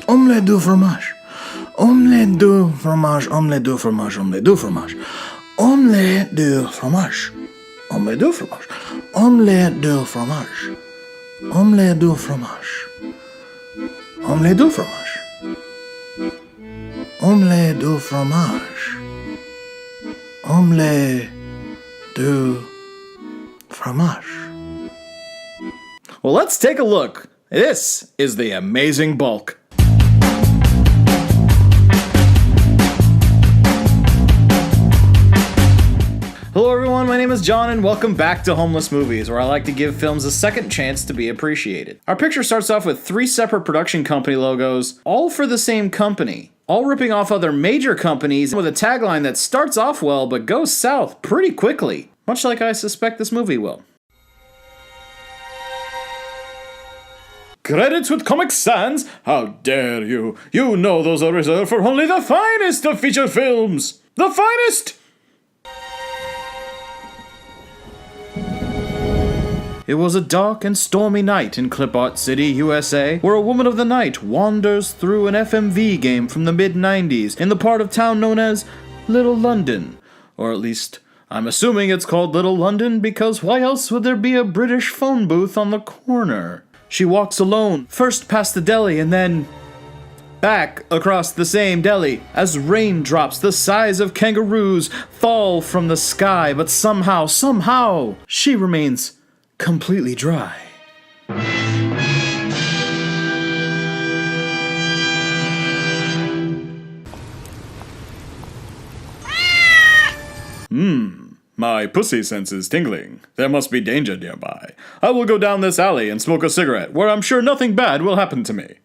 Omelette du fromage. Omelette du fromage. Omelette du fromage. Omelette du fromage. Omelette du fromage. Omelette du fromage. Omelette du fromage. Omelette du fromage. Omelette du fromage. Omelette du fromage. Omelette du fromage. Well, let's take a look. This is the amazing bulk. Hello everyone, my name is John and welcome back to Homeless Movies, where I like to give films a second chance to be appreciated. Our picture starts off with 3 separate production company logos, all for the same company, all ripping off other major companies with a tagline that starts off well but goes south pretty quickly, much like I suspect this movie will. Credits with Comic Sans? How dare you! You know those are reserved for only the finest of feature films! The finest! It was a dark and stormy night in Clip Art City, USA, where a woman of the night wanders through an FMV game from the mid-90s in the part of town known as Little London. Or at least, I'm assuming it's called Little London because why else would there be a British phone booth on the corner? She walks alone, first past the deli and then back across the same deli as raindrops the size of kangaroos fall from the sky, but somehow, she remains completely dry. My pussy sense is tingling. There must be danger nearby. I will go down this alley and smoke a cigarette, where I'm sure nothing bad will happen to me.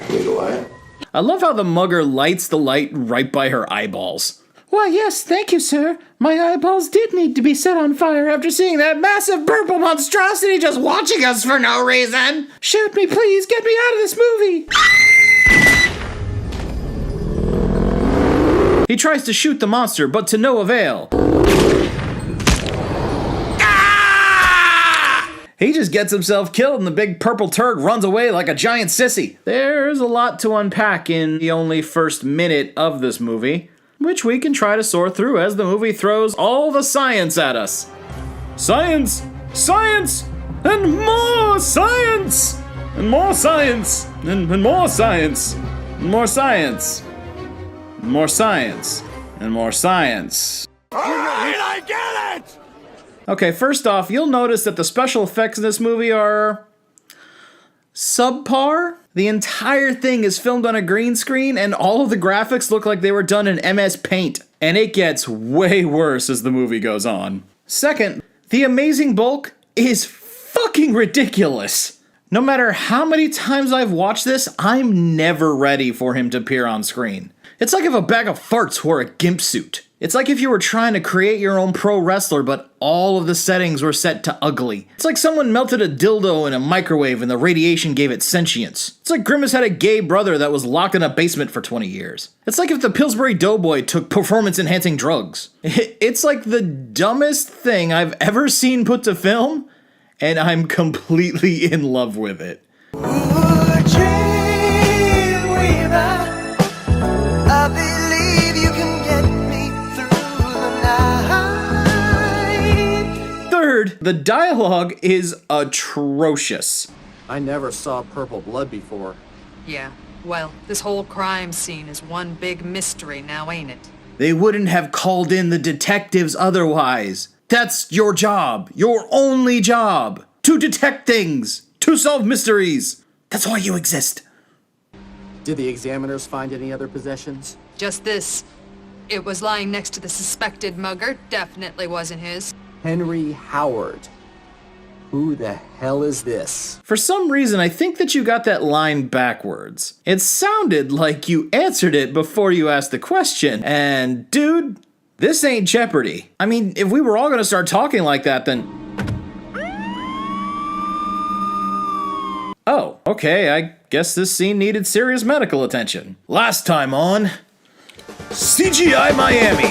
Need a light? I love how the mugger lights the light right by her eyeballs. Why, yes, thank you, sir. My eyeballs did need to be set on fire after seeing that massive purple monstrosity just watching us for no reason. Shoot me, please. Get me out of this movie. He tries to shoot the monster, but to no avail. He just gets himself killed and the big purple turd runs away like a giant sissy. There's a lot to unpack in the only first minute of this movie, which we can try to sort through as the movie throws all the science at us. Science! Science! And more science! And more science! And more science! And more science! And more science! And more science. Alright, I get it! Okay, first off, you'll notice that the special effects in this movie are subpar. The entire thing is filmed on a green screen, and all of the graphics look like they were done in MS Paint. And it gets way worse as the movie goes on. Second, the amazing bulk is fucking ridiculous. No matter how many times I've watched this, I'm never ready for him to appear on screen. It's like if a bag of farts wore a gimp suit. It's like if you were trying to create your own pro wrestler, but all of the settings were set to ugly. It's like someone melted a dildo in a microwave and the radiation gave it sentience. It's like Grimace had a gay brother that was locked in a basement for 20 years. It's like if the Pillsbury Doughboy took performance-enhancing drugs. It's like the dumbest thing I've ever seen put to film, and I'm completely in love with it. Third, the dialogue is atrocious. I never saw purple blood before. Yeah, well, this whole crime scene is one big mystery now, ain't it? They wouldn't have called in the detectives otherwise. That's your job, your only job. To detect things, to solve mysteries. That's why you exist. Did the examiners find any other possessions? Just this. It was lying next to the suspected mugger. Definitely wasn't his. Henry Howard. Who the hell is this? For some reason, I think that you got that line backwards. It sounded like you answered it before you asked the question. And dude, this ain't Jeopardy. I mean, if we were all gonna start talking like that, then... Oh, okay, I guess this scene needed serious medical attention. Last time on... CGI Miami!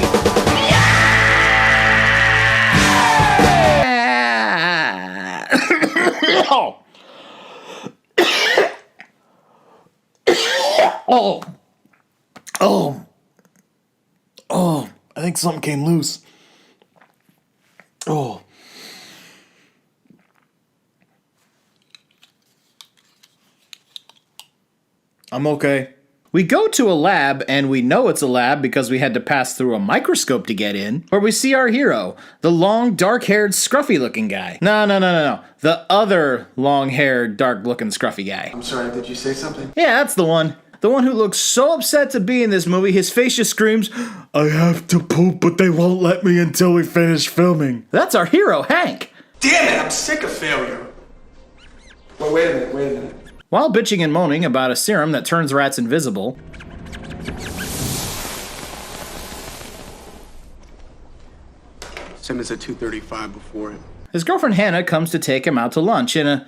Oh. Oh. Oh. I think something came loose. Oh. I'm okay. We go to a lab, and we know it's a lab because we had to pass through a microscope to get in, where we see our hero, the long, dark-haired, scruffy-looking guy. No. The other long-haired, dark-looking, scruffy guy. I'm sorry, did you say something? Yeah, that's the one. The one who looks so upset to be in this movie, his face just screams, I have to poop, but they won't let me until we finish filming. That's our hero, Hank. Damn it, I'm sick of failure. Well, wait a minute. While bitching and moaning about a serum that turns rats invisible, Simmons at 2:35 before him. his girlfriend Hannah comes to take him out to lunch in a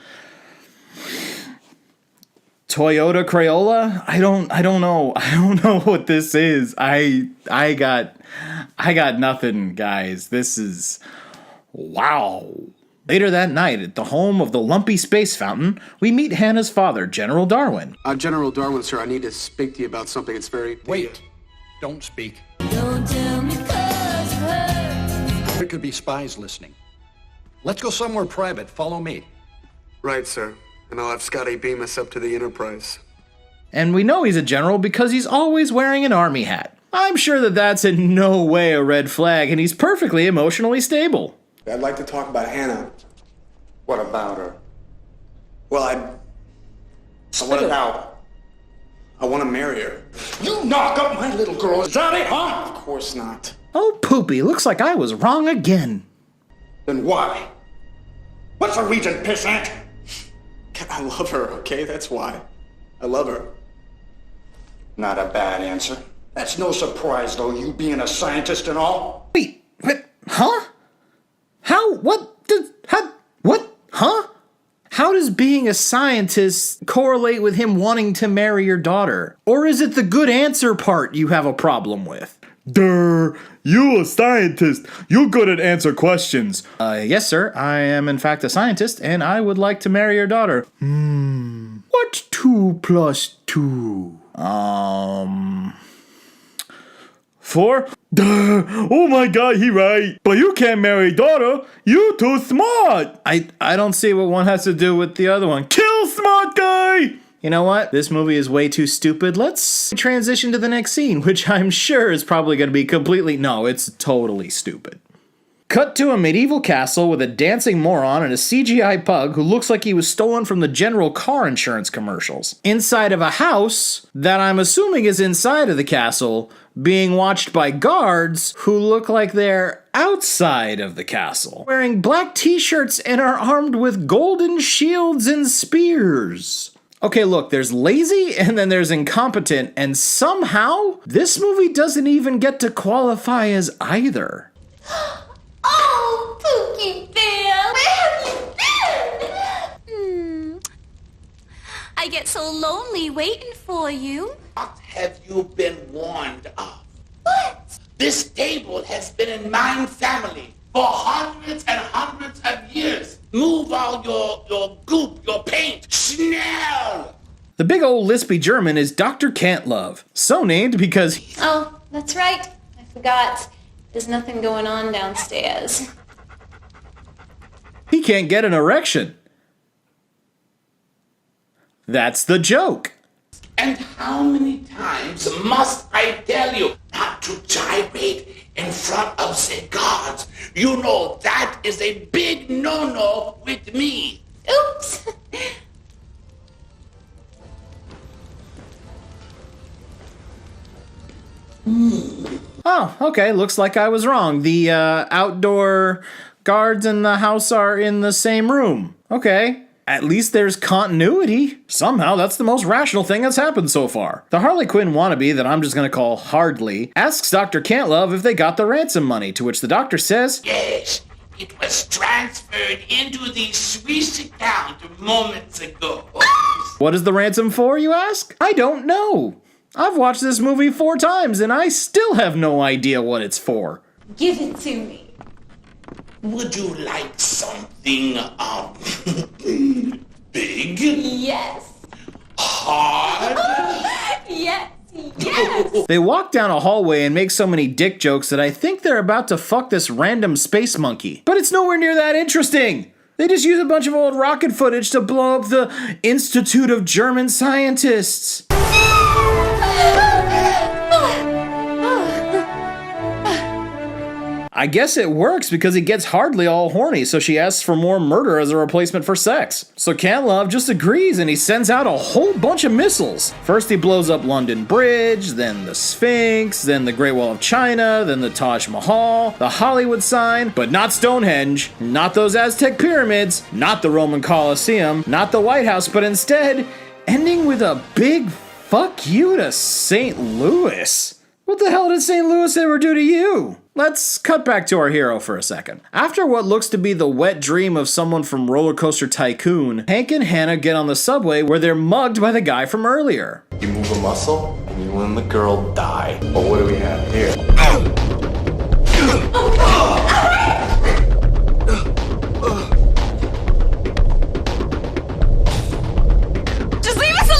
Toyota Crayola. I don't know. I don't know what this is. I got nothing, guys. This is wow. Later that night, at the home of the Lumpy Space Fountain, we meet Hannah's father, General Darwin. General Darwin, sir, I need to speak to you about something. It's very... Wait. Don't speak. Don't tell me 'cause it hurts. There could be spies listening. Let's go somewhere private. Follow me. Right, sir. And I'll have Scotty beam us up to the Enterprise. And we know he's a general because he's always wearing an army hat. I'm sure that that's in no way a red flag, and he's perfectly emotionally stable. I'd like to talk about Hannah. What about her? Well, I Spit it out. I want to marry her. You knock up my little girl, is that it, huh? Of course not. Oh, poopy, looks like I was wrong again. Then why? What's the reason, pissant? I love her, okay? That's why. I love her. Not a bad answer. That's no surprise, though, you being a scientist and all. Wait, what? Huh? How? What? Huh? How does being a scientist correlate with him wanting to marry your daughter? Or is it the good answer part you have a problem with? Durr, you a scientist. You good at answer questions. Yes, sir. I am in fact a scientist, and I would like to marry your daughter. What's 2 plus 2? 4? Duh. Oh my god, he right. But you can't marry daughter. You too smart. I don't see what one has to do with the other one. Kill smart guy. You know what? This movie is way too stupid. Let's transition to the next scene, which I'm sure is probably going to be completely... No, it's totally stupid. Cut to a medieval castle with a dancing moron and a CGI pug who looks like he was stolen from the general car insurance commercials. Inside of a house that I'm assuming is inside of the castle, being watched by guards who look like they're outside of the castle, wearing black t-shirts and are armed with golden shields and spears. Okay, look, there's lazy and then there's incompetent, and somehow this movie doesn't even get to qualify as either. Oh, Pookie Bear, where have you been? I get so lonely waiting for you. What have you been warned of? What? This table has been in my family for hundreds and hundreds of years. Move all your goop, your paint, schnell! The big old lispy German is Dr. Cantlove, so named because Oh, that's right. I forgot. There's nothing going on downstairs. he can't get an erection. That's the joke. And how many times must I tell you not to gyrate in front of the gods? You know that is a big no-no with me. Oops. Oh, okay, looks like I was wrong. The outdoor guards in the house are in the same room. Okay. At least there's continuity. Somehow, that's the most rational thing that's happened so far. The Harley Quinn wannabe that I'm just gonna call Hardly asks Dr. Cantlove if they got the ransom money, to which the doctor says, Yes, it was transferred into the Swiss account moments ago. what is the ransom for, you ask? I don't know. I've watched this movie 4 times and I still have no idea what it's for. Give it to me. Would you like something big? Yes. Hard? Yes, yes! They walk down a hallway and make so many dick jokes that I think they're about to fuck this random space monkey. But it's nowhere near that interesting. They just use a bunch of old rocket footage to blow up the Institute of German Scientists. I guess it works because he gets hardly all horny, so she asks for more murder as a replacement for sex. So Cantlove just agrees and he sends out a whole bunch of missiles. First he blows up London Bridge, then the Sphinx, then the Great Wall of China, then the Taj Mahal, the Hollywood sign, but not Stonehenge, not those Aztec pyramids, not the Roman Colosseum, not the White House, but instead ending with a big fuck you to St. Louis. What the hell did St. Louis ever do to you? Let's cut back to our hero for a second. After what looks to be the wet dream of someone from Roller Coaster Tycoon, Hank and Hannah get on the subway where they're mugged by the guy from earlier. You move a muscle, and you and the girl die. But what do we have here? Just leave us alone!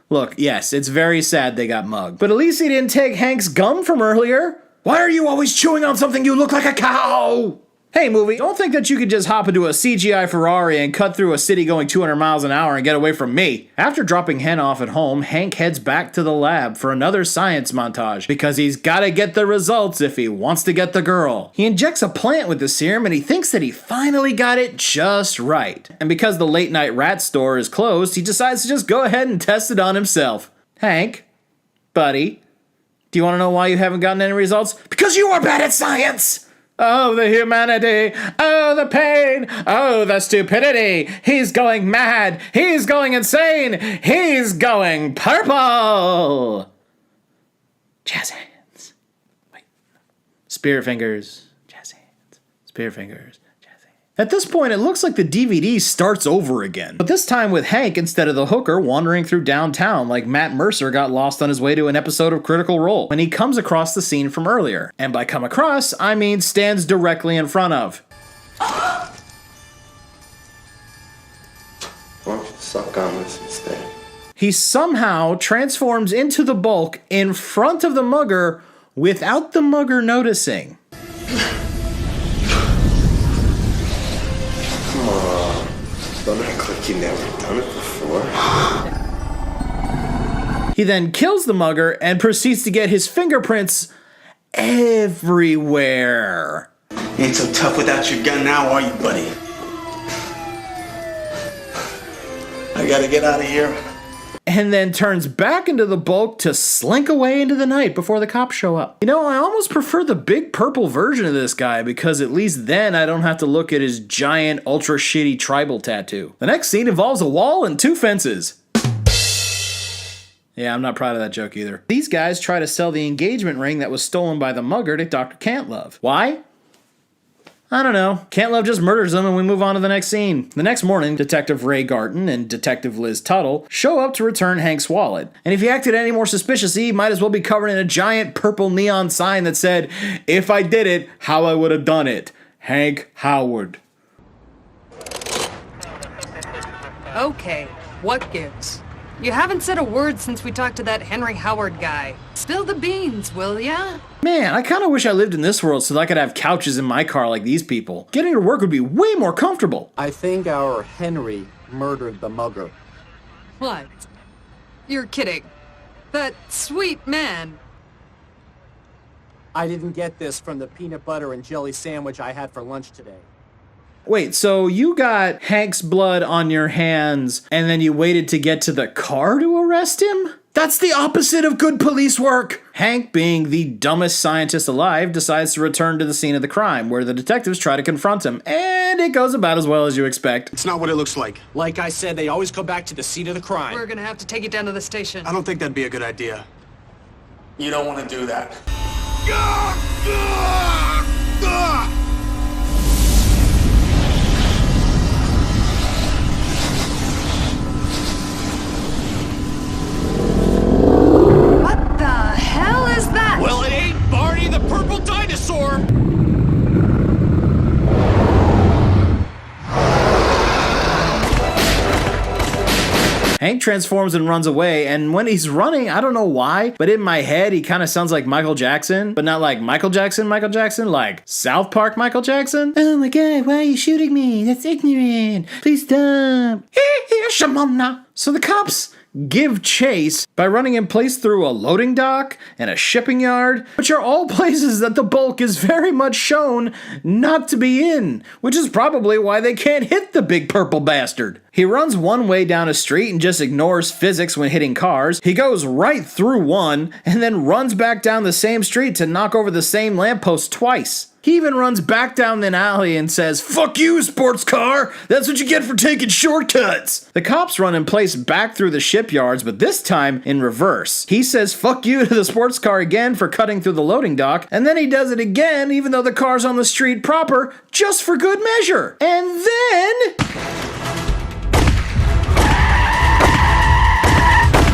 Look, yes, it's very sad they got mugged, but at least he didn't take Hank's gum from earlier. Why are you always chewing on something? You look like a cow! Hey movie, don't think that you could just hop into a CGI Ferrari and cut through a city going 200 miles an hour and get away from me. After dropping Hannah off at home, Hank heads back to the lab for another science montage because he's gotta get the results if he wants to get the girl. He injects a plant with the serum and he thinks that he finally got it just right. And because the late night rat store is closed, he decides to just go ahead and test it on himself. Hank, buddy, do you want to know why you haven't gotten any results? Because you are bad at science! Oh, the humanity! Oh, the pain! Oh, the stupidity! He's going mad! He's going insane! He's going purple! Jazz hands. Wait. Spirit fingers. Jazz hands. Spirit fingers. At this point, it looks like the DVD starts over again. But this time with Hank instead of the hooker wandering through downtown like Matt Mercer got lost on his way to an episode of Critical Role when he comes across the scene from earlier. And by come across, I mean stands directly in front of. Why don't you suck on this instead? He somehow transforms into the Bulk in front of the mugger without the mugger noticing. Don't act like you never done it before. He then kills the mugger and proceeds to get his fingerprints everywhere. You ain't so tough without your gun now, are you, buddy? I gotta get out of here. And then turns back into the Bulk to slink away into the night before the cops show up. You know, I almost prefer the big purple version of this guy because at least then I don't have to look at his giant, ultra shitty tribal tattoo. The next scene involves a wall and 2 fences. Yeah, I'm not proud of that joke either. These guys try to sell the engagement ring that was stolen by the mugger to Dr. Cantlove. Why? I don't know. Cantlove just murders them and we move on to the next scene. The next morning, Detective Ray Garton and Detective Liz Tuttle show up to return Hank's wallet. And if he acted any more suspicious, he might as well be covered in a giant purple neon sign that said, "If I did it, how I would have done it. Hank Howard." Okay, what gives? You haven't said a word since we talked to that Henry Howard guy. Spill the beans, will ya? Man, I kind of wish I lived in this world so that I could have couches in my car like these people. Getting to work would be way more comfortable. I think our Henry murdered the mugger. What? You're kidding. That sweet man. I didn't get this from the peanut butter and jelly sandwich I had for lunch today. Wait, so you got Hank's blood on your hands and then you waited to get to the car to arrest him? That's the opposite of good police work! Hank, being the dumbest scientist alive, decides to return to the scene of the crime, where the detectives try to confront him, and it goes about as well as you expect. It's not what it looks like. Like I said, they always go back to the scene of the crime. We're gonna have to take it down to the station. I don't think that'd be a good idea. You don't want to do that. What the hell is that? Well, it ain't Barney the Purple Dinosaur! Hank transforms and runs away, and when he's running, I don't know why, but in my head, he kind of sounds like Michael Jackson, but not like Michael Jackson, like South Park Michael Jackson. Oh my god, why are you shooting me? That's ignorant. Please stop. So the cops give chase by running in place through a loading dock and a shipping yard, which are all places that the Bulk is very much shown not to be in, which is probably why they can't hit the big purple bastard. He runs one way down a street and just ignores physics when hitting cars. He goes right through one and then runs back down the same street to knock over the same lamppost twice. He even runs back down an alley and says, "Fuck you, sports car! That's what you get for taking shortcuts!" The cops run in place back through the shipyards, but this time in reverse. He says, "Fuck you" to the sports car again for cutting through the loading dock, and then he does it again even though the car's on the street proper, just for good measure. And then...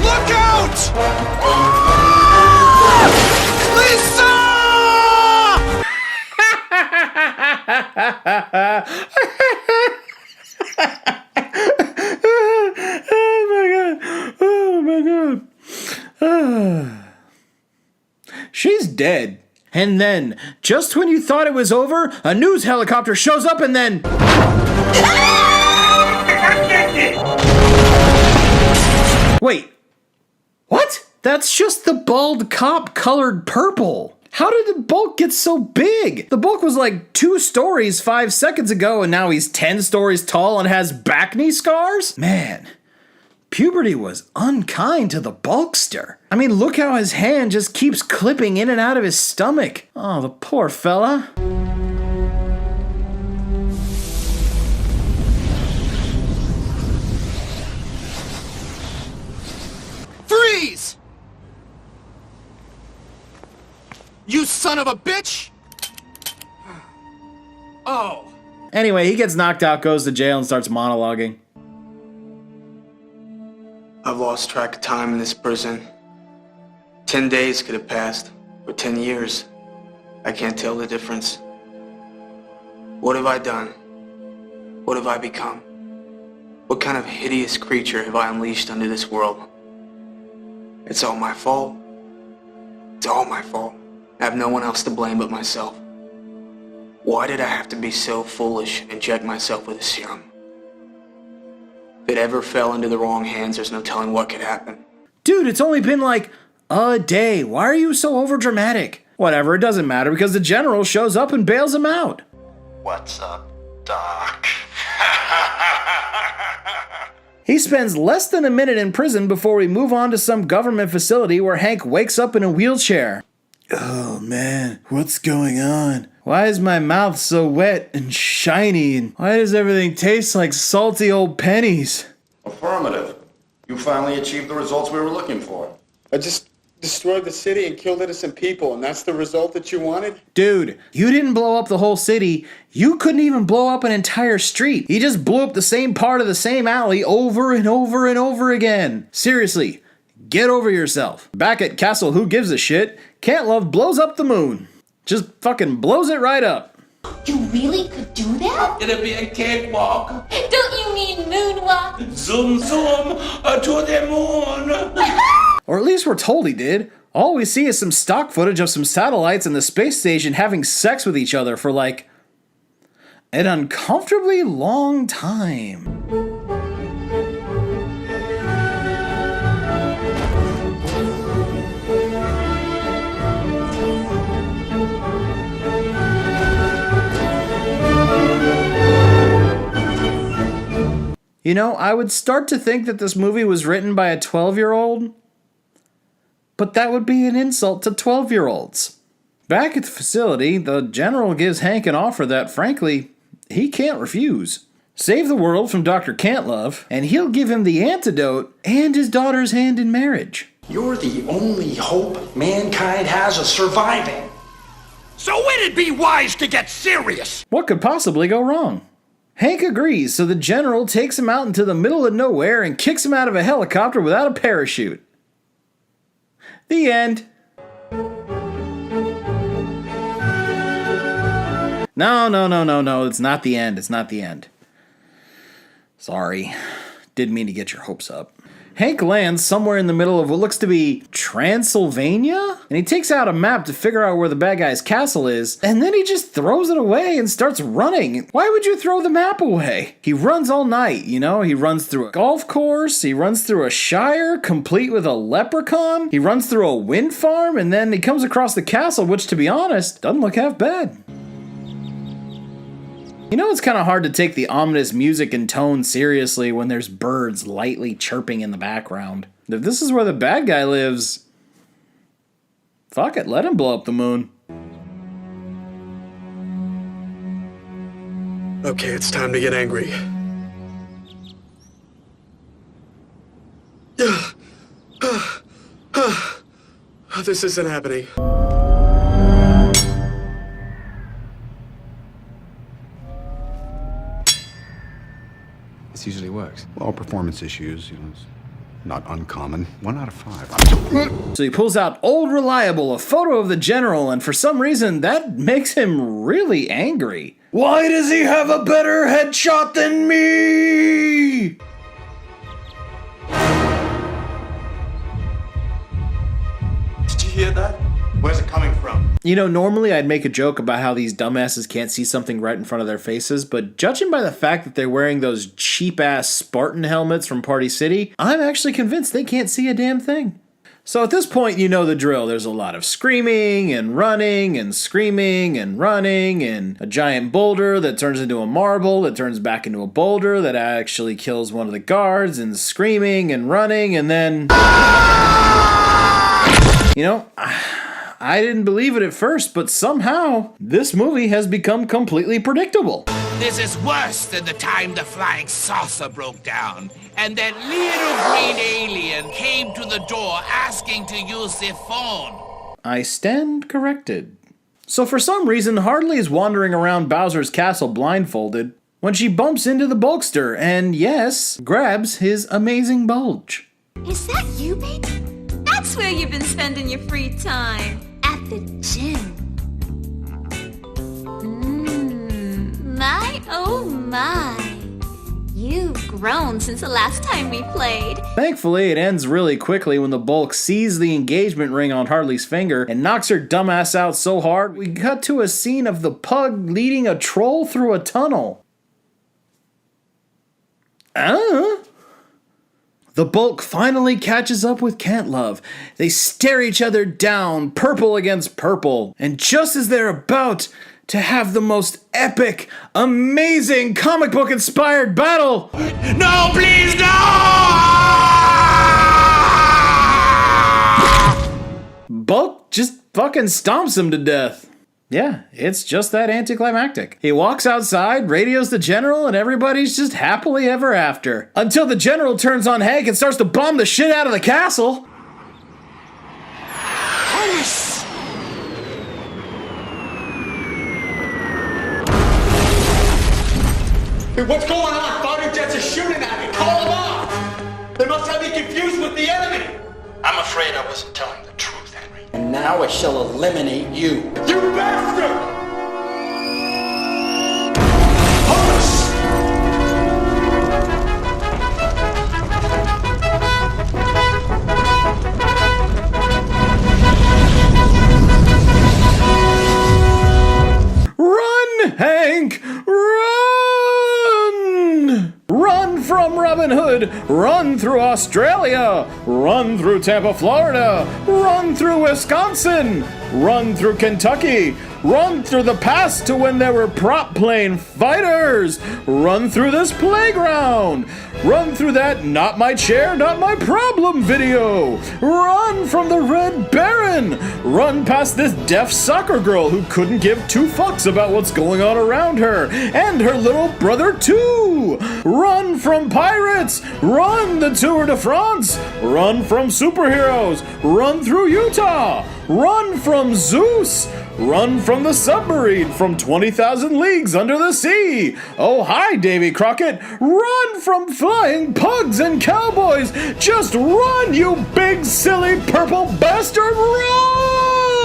Look out! Lisa! Oh my god. She's dead. And then, just when you thought it was over, a news helicopter shows up and then... Wait. What? That's just the bald cop colored purple. How did the Bulk get so big? The Bulk was like 2 stories 5 seconds ago, and now he's 10 stories tall and has back knee scars? Man, puberty was unkind to the Bulkster. I mean, look how his hand just keeps clipping in and out of his stomach. Oh, the poor fella. Freeze! You son of a bitch! Oh. Anyway, he gets knocked out, goes to jail, and starts monologuing. I've lost track of time in this prison. 10 days could have passed, or 10 years. I can't tell the difference. What have I done? What have I become? What kind of hideous creature have I unleashed under this world? It's all my fault. It's all my fault. I have no one else to blame but myself. Why did I have to be so foolish and inject myself with a serum? If it ever fell into the wrong hands, there's no telling what could happen. Dude, it's only been like a day. Why are you so overdramatic? Whatever, it doesn't matter because the general shows up and bails him out. What's up, Doc? He spends less than a minute in prison before we move on to some government facility where Hank wakes up in a wheelchair. Oh man, what's going on? Why is my mouth so wet and shiny? And why does everything taste like salty old pennies? Affirmative. You finally achieved the results we were looking for. I just destroyed the city and killed innocent people, and that's the result that you wanted? Dude, you didn't blow up the whole city. You couldn't even blow up an entire street. You just blew up the same part of the same alley over and over and over again. Seriously, get over yourself. Back at Castle Who Gives a Shit, Cantlove blows up the moon. Just fucking blows it right up. You really could do that? It'll be a cakewalk. Don't you mean moonwalk? Zoom, zoom, to the moon. Or at least we're told he did. All we see is some stock footage of some satellites in the space station having sex with each other for like an uncomfortably long time. You know, I would start to think that this movie was written by a 12-year-old, but that would be an insult to 12-year-olds. Back at the facility, the general gives Hank an offer that, frankly, he can't refuse. Save the world from Dr. Cantlove, and he'll give him the antidote and his daughter's hand in marriage. You're the only hope mankind has of surviving. So it'd be wise to get serious. What could possibly go wrong? Hank agrees, so the general takes him out into the middle of nowhere and kicks him out of a helicopter without a parachute. The end. No, it's not the end. It's not the end. Sorry. Didn't mean to get your hopes up. Hank lands somewhere in the middle of what looks to be Transylvania, and he takes out a map to figure out where the bad guy's castle is, and then he just throws it away and starts running. Why would you throw the map away? He runs all night, you know? He runs through a golf course, he runs through a shire, complete with a leprechaun, he runs through a wind farm, and then he comes across the castle, which, to be honest, doesn't look half bad. You know, it's kind of hard to take the ominous music and tone seriously when there's birds lightly chirping in the background. If this is where the bad guy lives, fuck it, let him blow up the moon. Okay, it's time to get angry. This isn't happening. This usually works. Well, performance issues, it's not uncommon. 1 out of 5. So he pulls out Old Reliable, a photo of the general, and for some reason that makes him really angry. Why does he have a better headshot than me? Did you hear that? Where's it coming from? You know, normally I'd make a joke about how these dumbasses can't see something right in front of their faces, but judging by the fact that they're wearing those cheap-ass Spartan helmets from Party City, I'm actually convinced they can't see a damn thing. So at this point, you know the drill. There's a lot of screaming and running and screaming and running and a giant boulder that turns into a marble that turns back into a boulder that actually kills one of the guards and screaming and running and then... You know, I didn't believe it at first, but somehow this movie has become completely predictable. This is worse than the time the flying saucer broke down and that little green alien came to the door asking to use their phone. I stand corrected. So for some reason, Harley is wandering around Bowser's castle blindfolded when she bumps into the Bulkster and, yes, grabs his amazing bulge. Is that you, baby? That's where you've been spending your free time. At the gym. My oh my. You've grown since the last time we played. Thankfully, it ends really quickly when the Bulk sees the engagement ring on Harley's finger and knocks her dumbass out so hard, we cut to a scene of the pug leading a troll through a tunnel. The Bulk finally catches up with Cantlove. They stare each other down, purple against purple. And just as they're about to have the most epic, amazing, comic book inspired battle... No, please, no! Bulk just fucking stomps him to death. Yeah, it's just that anticlimactic. He walks outside, radios the general, and everybody's just happily ever after. Until the general turns on Hank and starts to bomb the shit out of the castle. Yes! Hey, what's going on? Fighter jets are shooting at me. Call them off. They must have me confused with the enemy. I'm afraid I wasn't telling the truth, Henry. And now I shall eliminate you. You bastard! Run, Hank! Run! Run from Robin Hood! Run through Australia! Run through Tampa, Florida! Run through Wisconsin! Run through Kentucky! Run through the past to when there were prop plane fighters! Run through this playground! Run through that not my chair, not my problem video! Run from the Red Baron! Run past this deaf soccer girl who couldn't give two fucks about what's going on around her, and her little brother too! Run from pirates! Run the Tour de France! Run from superheroes! Run through Utah! Run from Zeus! Run from the submarine from 20,000 Leagues Under the Sea! Oh, hi, Davy Crockett! Run from flying pugs and cowboys! Just run, you big, silly, purple bastard! Run!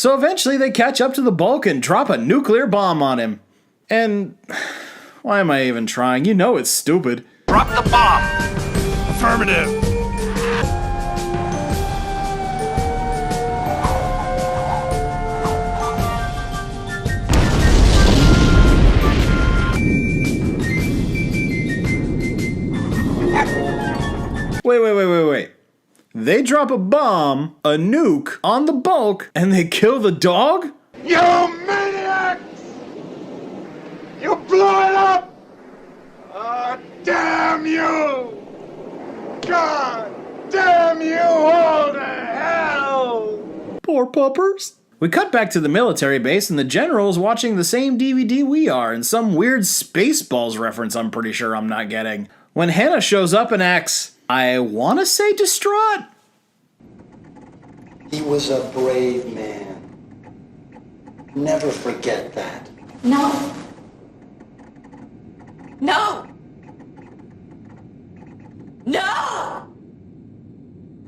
So eventually they catch up to the Bulk and drop a nuclear bomb on him. And why am I even trying? You know it's stupid. Drop the bomb. Affirmative. Wait. They drop a bomb, a nuke, on the Bulk, and they kill the dog? You maniacs! You blew it up! Oh, damn you! God damn you all to hell! Poor puppers. We cut back to the military base and the general's watching the same DVD we are and some weird Spaceballs reference I'm pretty sure I'm not getting. When Hannah shows up and acts, I want to say distraught. He was a brave man. Never forget that. No. No. No.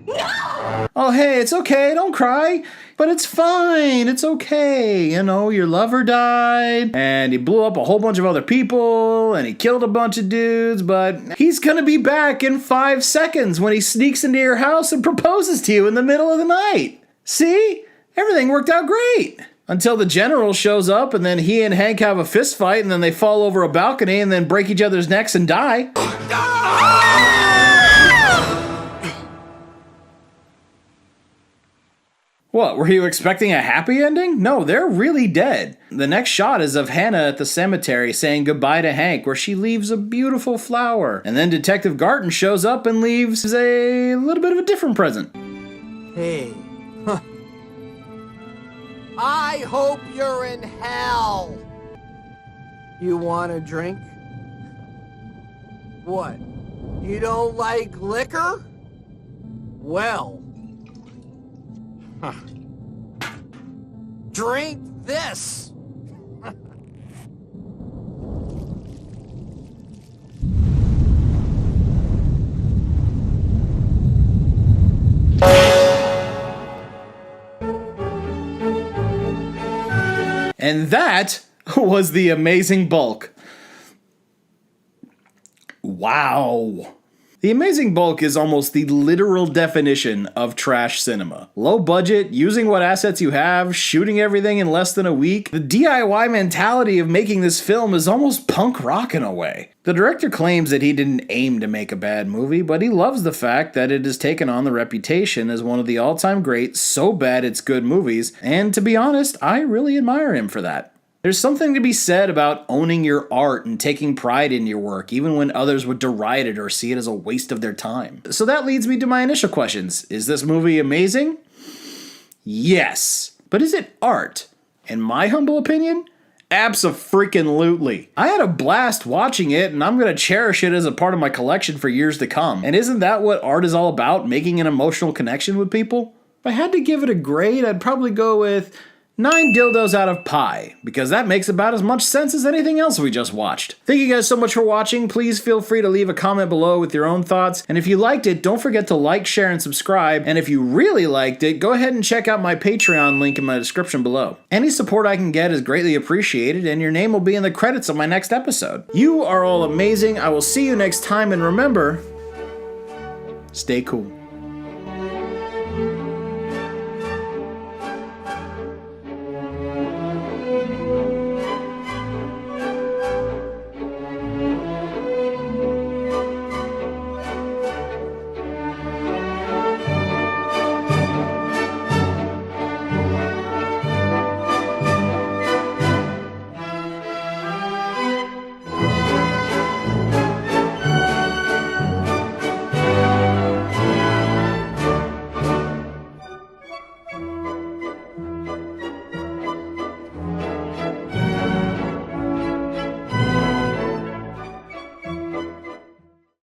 No. Oh, hey, it's okay, don't cry. But it's fine, it's okay. You know, your lover died, and he blew up a whole bunch of other people, and he killed a bunch of dudes, but he's gonna be back in 5 seconds when he sneaks into your house and proposes to you in the middle of the night. See? Everything worked out great. Until the general shows up, and then he and Hank have a fist fight, and then they fall over a balcony and then break each other's necks and die. What, were you expecting a happy ending? No, they're really dead. The next shot is of Hannah at the cemetery saying goodbye to Hank, where she leaves a beautiful flower. And then Detective Garton shows up and leaves a little bit of a different present. Hey. I hope you're in hell. You want a drink? What? You don't like liquor? Well. Drink this! And that was The Amazing Bulk. Wow. The Amazing Bulk is almost the literal definition of trash cinema. Low budget, using what assets you have, shooting everything in less than a week. The DIY mentality of making this film is almost punk rock in a way. The director claims that he didn't aim to make a bad movie, but he loves the fact that it has taken on the reputation as one of the all-time great, so bad it's good movies, and to be honest, I really admire him for that. There's something to be said about owning your art and taking pride in your work, even when others would deride it or see it as a waste of their time. So that leads me to my initial questions. Is this movie amazing? Yes. But is it art? In my humble opinion, abso-freaking-lutely. I had a blast watching it, and I'm going to cherish it as a part of my collection for years to come. And isn't that what art is all about? Making an emotional connection with people? If I had to give it a grade, I'd probably go with 9 dildos out of pi, because that makes about as much sense as anything else we just watched. Thank you guys so much for watching. Please feel free to leave a comment below with your own thoughts. And if you liked it, don't forget to like, share, and subscribe. And if you really liked it, go ahead and check out my Patreon link in my description below. Any support I can get is greatly appreciated, and your name will be in the credits of my next episode. You are all amazing. I will see you next time, and remember, stay cool.